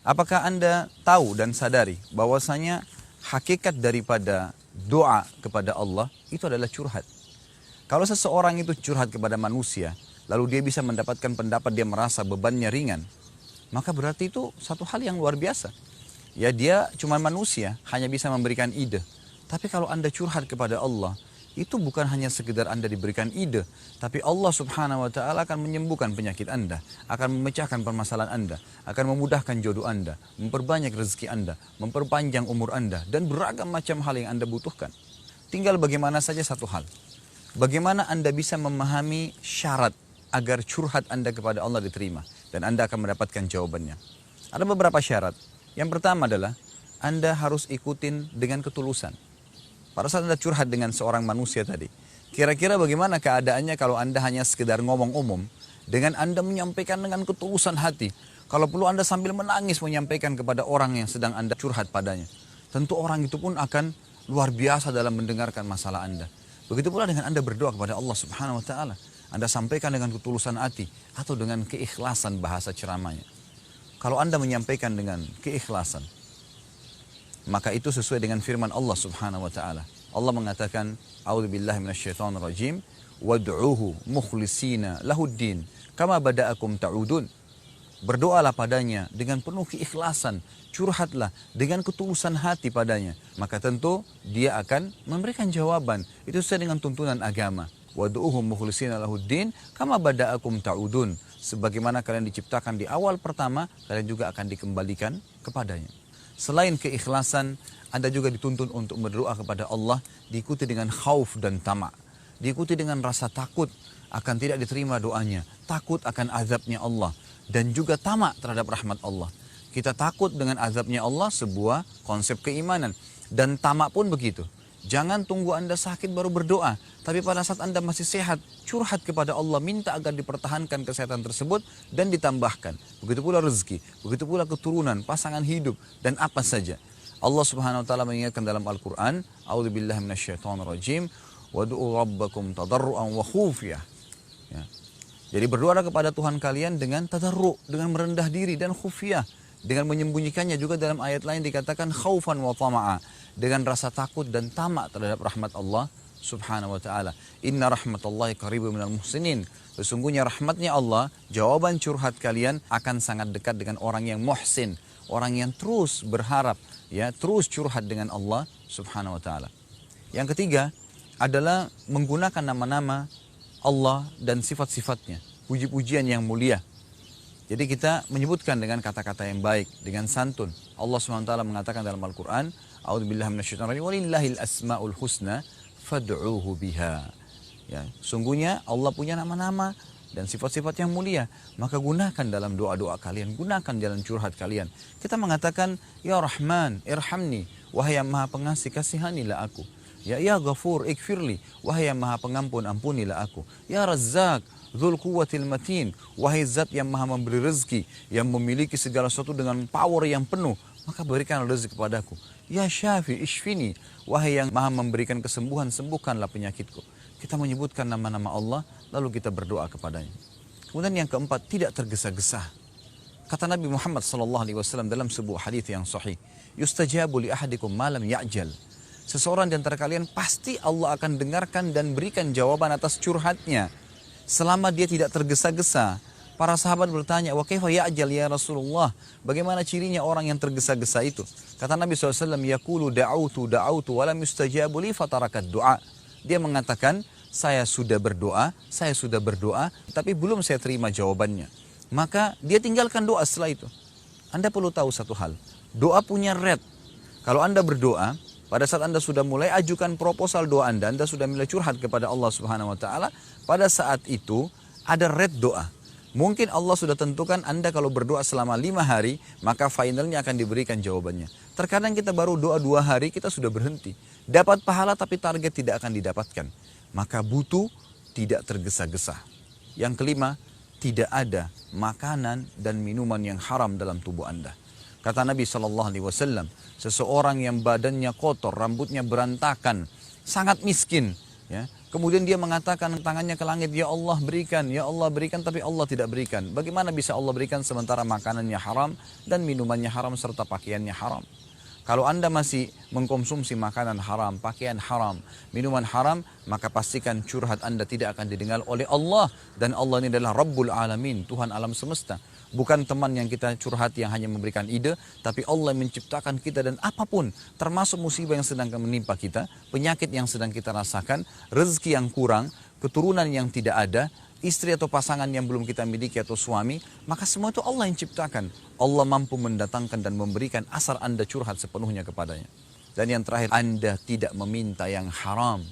Apakah Anda tahu dan sadari bahwasanya hakikat daripada doa kepada Allah itu adalah curhat. Kalau seseorang itu curhat kepada manusia, lalu dia bisa mendapatkan pendapat, dia merasa bebannya ringan, maka berarti itu satu hal yang luar biasa. Ya, dia cuma manusia, hanya bisa memberikan ide. Tapi kalau Anda curhat kepada Allah, itu bukan hanya sekedar Anda diberikan ide, tapi Allah subhanahu wa ta'ala akan menyembuhkan penyakit Anda, akan memecahkan permasalahan Anda, akan memudahkan jodoh Anda, memperbanyak rezeki Anda, memperpanjang umur Anda, dan beragam macam hal yang Anda butuhkan. Tinggal bagaimana saja satu hal. Bagaimana Anda bisa memahami syarat agar curhat Anda kepada Allah diterima, dan Anda akan mendapatkan jawabannya. Ada beberapa syarat. Yang pertama adalah Anda harus ikutin dengan ketulusan. Pada saat Anda curhat dengan seorang manusia tadi, kira-kira bagaimana keadaannya kalau Anda hanya sekedar ngomong umum, dengan Anda menyampaikan dengan ketulusan hati. Kalau perlu Anda sambil menangis menyampaikan kepada orang yang sedang Anda curhat padanya. Tentu orang itu pun akan luar biasa dalam mendengarkan masalah Anda. Begitu pula dengan Anda berdoa kepada Allah subhanahu wa ta'ala. Anda sampaikan dengan ketulusan hati atau dengan keikhlasan bahasa ceramahnya. Kalau Anda menyampaikan dengan keikhlasan, maka itu sesuai dengan firman Allah subhanahu wa ta'ala. Allah mengatakan, A'udzubillahi minasyaitonirrajim, wad'uhu mukhlisina lahuddin, kama bada'akum ta'udun. Berdoalah padanya dengan penuh keikhlasan, curhatlah dengan ketulusan hati padanya. Maka tentu dia akan memberikan jawaban. Itu sesuai dengan tuntunan agama. Wad'uhu mukhlisina lahuddin, kama bada'akum ta'udun. Sebagaimana kalian diciptakan di awal pertama, kalian juga akan dikembalikan kepadanya. Selain keikhlasan, Anda juga dituntun untuk berdoa kepada Allah, diikuti dengan khauf dan tamak. Diikuti dengan rasa takut akan tidak diterima doanya, takut akan azabnya Allah, dan juga tamak terhadap rahmat Allah. Kita takut dengan azabnya Allah, sebuah konsep keimanan. Dan tamak pun begitu. Jangan tunggu Anda sakit baru berdoa. Tapi pada saat Anda masih sehat, curhat kepada Allah, minta agar dipertahankan kesehatan tersebut dan ditambahkan. Begitu pula rezeki, begitu pula keturunan, pasangan hidup, dan apa saja. Allah subhanahu wa ta'ala mengingatkan dalam Al-Quran, A'udzubillahi minasyaitonirrajim, wadu'u rabbakum tadarru'an wa khufiyah. Ya. Jadi berdoa kepada Tuhan kalian dengan tadarru', dengan merendah diri dan khufiyah. Dengan menyembunyikannya juga dalam ayat lain dikatakan khaufan wa tama'a. Dengan rasa takut dan tamak terhadap rahmat Allah subhanahu wa ta'ala. Inna rahmatallahi qaribun minal muhsinin. Sesungguhnya rahmatnya Allah, jawaban curhat kalian akan sangat dekat dengan orang yang muhsin. Orang yang terus berharap, ya, terus curhat dengan Allah subhanahu wa ta'ala. Yang ketiga adalah menggunakan nama-nama Allah dan sifat-sifatnya. Puji-pujian yang mulia. Jadi kita menyebutkan dengan kata-kata yang baik, dengan santun. Allah SWT mengatakan dalam Al-Quran, A'udzubillahi minasyaitonirrajim, walillahil asma'ul husna fad'uuhu biha. Ya, sungguhnya Allah punya nama-nama dan sifat-sifat yang mulia. Maka gunakan dalam doa-doa kalian, gunakan dalam curhat kalian. Kita mengatakan, Ya Rahman, irhamni, wahai yang maha pengasih, kasihanilah aku. Ya Ghafur, ikfirli, wahai yang maha pengampun, ampunilah aku. Ya Razzaq, Dzul Quwwatil Matin, wahai zat yang maha memberi rezeki, yang memiliki segala sesuatu dengan power yang penuh, maka berikan rezeki kepadaku. Ya Syafi, ishfini, wahai yang maha memberikan kesembuhan, sembuhkanlah penyakitku. Kita menyebutkan nama-nama Allah, lalu kita berdoa kepadanya. Kemudian yang keempat, tidak tergesa-gesa. Kata Nabi Muhammad SAW dalam sebuah hadis yang sahih, yustajabu li ahadikum ma lam ya'jal. Seseorang di antara kalian pasti Allah akan dengarkan dan berikan jawaban atas curhatnya. Selama dia tidak tergesa-gesa. Para sahabat bertanya, wa kaifa ya'jal ya Rasulullah? Bagaimana cirinya orang yang tergesa-gesa itu? Kata Nabi SAW, yaqulu da'autu wa lam yustajabu li fatarakat du'a. Dia mengatakan, saya sudah berdoa, tapi belum saya terima jawabannya. Maka dia tinggalkan doa setelah itu. Anda perlu tahu satu hal, doa punya rate. Kalau Anda berdoa, pada saat Anda sudah mulai ajukan proposal doa Anda sudah mulai curhat kepada Allah Subhanahu wa taala, pada saat itu ada rate doa. Mungkin Allah sudah tentukan Anda kalau berdoa selama 5 hari, maka finalnya akan diberikan jawabannya. Terkadang kita baru doa 2 hari, kita sudah berhenti. Dapat pahala tapi target tidak akan didapatkan. Maka butuh tidak tergesa-gesa. Yang kelima, tidak ada makanan dan minuman yang haram dalam tubuh Anda. Kata Nabi SAW, seseorang yang badannya kotor, rambutnya berantakan, sangat miskin, ya, Kemudian dia mengatakan tangannya ke langit, ya Allah berikan, tapi Allah tidak berikan. Bagaimana bisa Allah berikan sementara makanannya haram dan minumannya haram serta pakaiannya haram? Kalau Anda masih mengkonsumsi makanan haram, pakaian haram, minuman haram, maka pastikan curhat Anda tidak akan didengar oleh Allah. Dan Allah ini adalah Rabbul Alamin, Tuhan alam semesta. Bukan teman yang kita curhat yang hanya memberikan ide, tapi Allah yang menciptakan kita dan apapun, termasuk musibah yang sedang menimpa kita, penyakit yang sedang kita rasakan, rezeki yang kurang, keturunan yang tidak ada, istri atau pasangan yang belum kita miliki atau suami, maka semua itu Allah yang ciptakan. Allah mampu mendatangkan dan memberikan asal Anda curhat sepenuhnya kepadanya. Dan yang terakhir, Anda tidak meminta yang haram.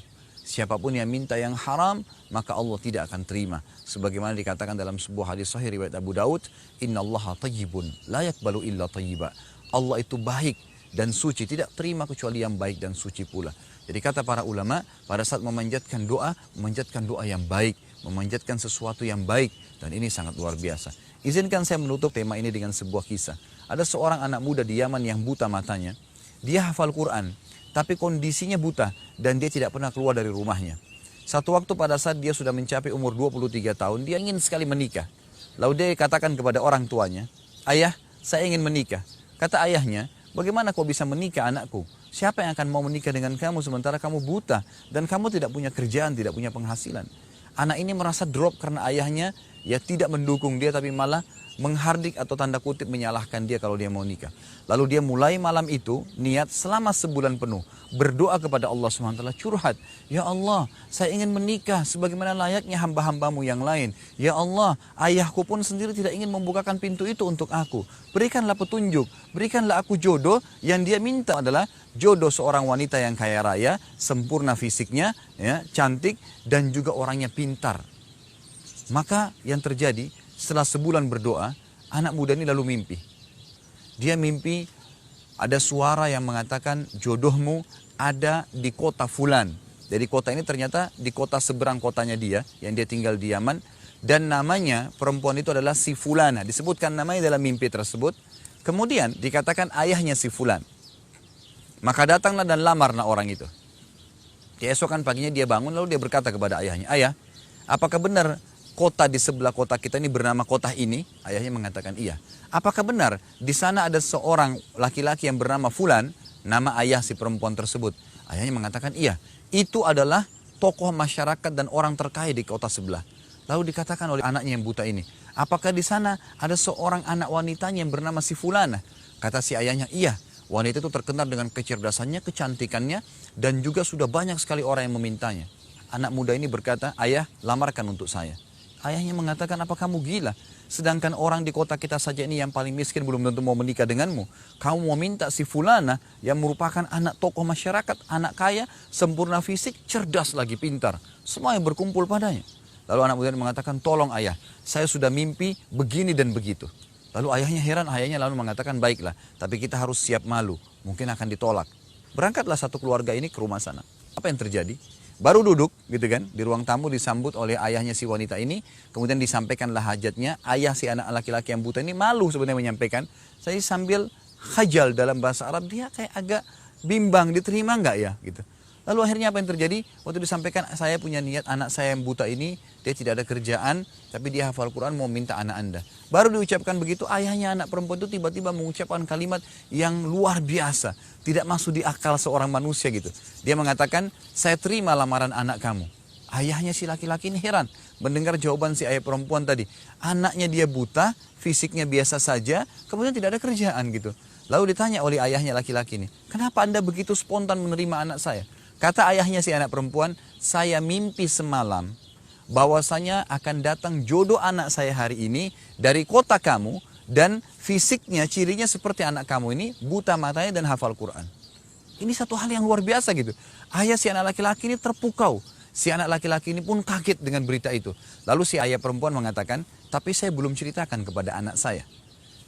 Siapapun yang minta yang haram, maka Allah tidak akan terima. Sebagaimana dikatakan dalam sebuah hadis sahih riwayat Abu Daud, Innallaha tayyibun, la yakbalu illa tayyiba. Allah itu baik dan suci, tidak terima kecuali yang baik dan suci pula. Jadi kata para ulama, pada saat memanjatkan doa yang baik, memanjatkan sesuatu yang baik. Dan ini sangat luar biasa. Izinkan saya menutup tema ini dengan sebuah kisah. Ada seorang anak muda di Yaman yang buta matanya. Dia hafal Quran, tapi kondisinya buta dan dia tidak pernah keluar dari rumahnya. Satu waktu pada saat dia sudah mencapai umur 23 tahun, dia ingin sekali menikah. Lalu dia katakan kepada orang tuanya, "Ayah, saya ingin menikah." Kata ayahnya, "Bagaimana kau bisa menikah anakku? Siapa yang akan mau menikah dengan kamu sementara kamu buta dan kamu tidak punya kerjaan, tidak punya penghasilan?" Anak ini merasa drop karena ayahnya ya tidak mendukung dia tapi malah menghardik atau tanda kutip menyalahkan dia kalau dia mau nikah. Lalu dia mulai malam itu niat selama sebulan penuh berdoa kepada Allah SWT, curhat. Ya Allah, saya ingin menikah sebagaimana layaknya hamba-hambamu yang lain. Ya Allah, ayahku pun sendiri tidak ingin membukakan pintu itu untuk aku. Berikanlah petunjuk, berikanlah aku jodoh. Yang dia minta adalah jodoh seorang wanita yang kaya raya, sempurna fisiknya, ya, cantik dan juga orangnya pintar. Maka yang terjadi setelah sebulan berdoa, anak muda ini lalu mimpi. Dia mimpi ada suara yang mengatakan jodohmu ada di kota Fulan. Jadi kota ini ternyata di kota seberang kotanya dia, yang dia tinggal di Yaman. Dan namanya perempuan itu adalah si Fulana. Disebutkan namanya dalam mimpi tersebut. Kemudian dikatakan ayahnya si Fulan. Maka datanglah dan lamarlah orang itu. Keesokan paginya dia bangun lalu dia berkata kepada ayahnya, "Ayah, apakah benar kota di sebelah kota kita ini bernama kota ini?" Ayahnya mengatakan iya. "Apakah benar di sana ada seorang laki-laki yang bernama Fulan?" Nama ayah si perempuan tersebut. Ayahnya mengatakan iya. "Itu adalah tokoh masyarakat dan orang terkaya di kota sebelah." Lalu dikatakan oleh anaknya yang buta ini, "Apakah di sana ada seorang anak wanitanya yang bernama si Fulana?" Kata si ayahnya, "Iya. Wanita itu terkenal dengan kecerdasannya, kecantikannya, dan juga sudah banyak sekali orang yang memintanya." Anak muda ini berkata, "Ayah, lamarkan untuk saya." Ayahnya mengatakan, "Apa kamu gila? Sedangkan orang di kota kita saja ini yang paling miskin belum tentu mau menikah denganmu. Kamu mau minta si Fulana yang merupakan anak tokoh masyarakat, anak kaya, sempurna fisik, cerdas lagi, pintar. Semua yang berkumpul padanya." Lalu anak muda mengatakan, "Tolong ayah, saya sudah mimpi begini dan begitu." Lalu ayahnya heran, ayahnya lalu mengatakan, "Baiklah, tapi kita harus siap malu, mungkin akan ditolak." Berangkatlah satu keluarga ini ke rumah sana. Apa yang terjadi? Baru duduk gitu kan, di ruang tamu disambut oleh ayahnya si wanita ini, kemudian disampaikanlah hajatnya. Ayah si anak laki-laki yang buta ini malu sebenarnya menyampaikan. Saya sambil khajal dalam bahasa Arab, dia kayak agak bimbang, diterima nggak ya gitu. Lalu akhirnya apa yang terjadi? Waktu disampaikan, "Saya punya niat anak saya yang buta ini, dia tidak ada kerjaan, tapi dia hafal Quran mau minta anak Anda." Baru diucapkan begitu, ayahnya anak perempuan itu tiba-tiba mengucapkan kalimat yang luar biasa. Tidak masuk di akal seorang manusia gitu. Dia mengatakan, "Saya terima lamaran anak kamu." Ayahnya si laki-laki ini heran mendengar jawaban si ayah perempuan tadi. Anaknya dia buta, fisiknya biasa saja, kemudian tidak ada kerjaan gitu. Lalu ditanya oleh ayahnya laki-laki ini, "Kenapa Anda begitu spontan menerima anak saya?" Kata ayahnya si anak perempuan, "Saya mimpi semalam bahwasanya akan datang jodoh anak saya hari ini dari kota kamu dan fisiknya, cirinya seperti anak kamu ini, buta matanya dan hafal Quran." Ini satu hal yang luar biasa gitu. Ayah si anak laki-laki ini terpukau. Si anak laki-laki ini pun kaget dengan berita itu. Lalu si ayah perempuan mengatakan, "Tapi saya belum ceritakan kepada anak saya.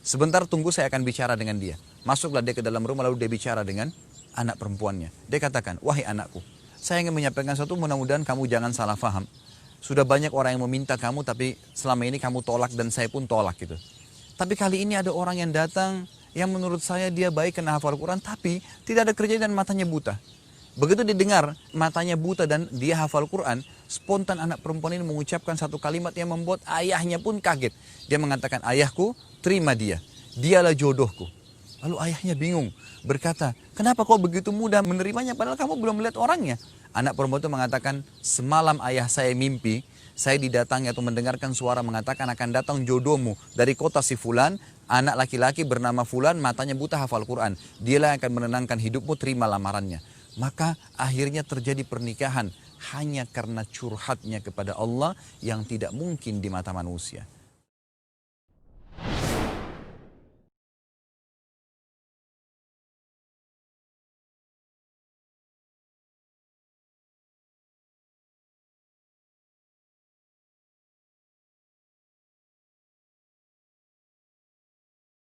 Sebentar tunggu, saya akan bicara dengan dia." Masuklah dia ke dalam rumah lalu dia bicara dengan anak perempuannya. Dia katakan, "Wahai anakku, saya ingin menyampaikan sesuatu, mudah-mudahan kamu jangan salah faham. Sudah banyak orang yang meminta kamu, tapi selama ini kamu tolak dan saya pun tolak gitu. Tapi kali ini ada orang yang datang yang menurut saya dia baik karena hafal Quran, tapi tidak ada kerja dan matanya buta. Begitu didengar matanya buta dan dia hafal Quran, spontan anak perempuan ini mengucapkan satu kalimat yang membuat ayahnya pun kaget. Dia mengatakan, ayahku terima dia, dialah jodohku. Lalu ayahnya bingung, berkata, kenapa kau begitu mudah menerimanya padahal kamu belum melihat orangnya? Anak perempuan itu mengatakan, semalam ayah saya mimpi, saya didatangi atau mendengarkan suara mengatakan akan datang jodohmu dari kota si Fulan, anak laki-laki bernama Fulan, matanya buta hafal Quran. Dialah yang akan menenangkan hidupmu, terima lamarannya. Maka akhirnya terjadi pernikahan hanya karena curhatnya kepada Allah yang tidak mungkin di mata manusia.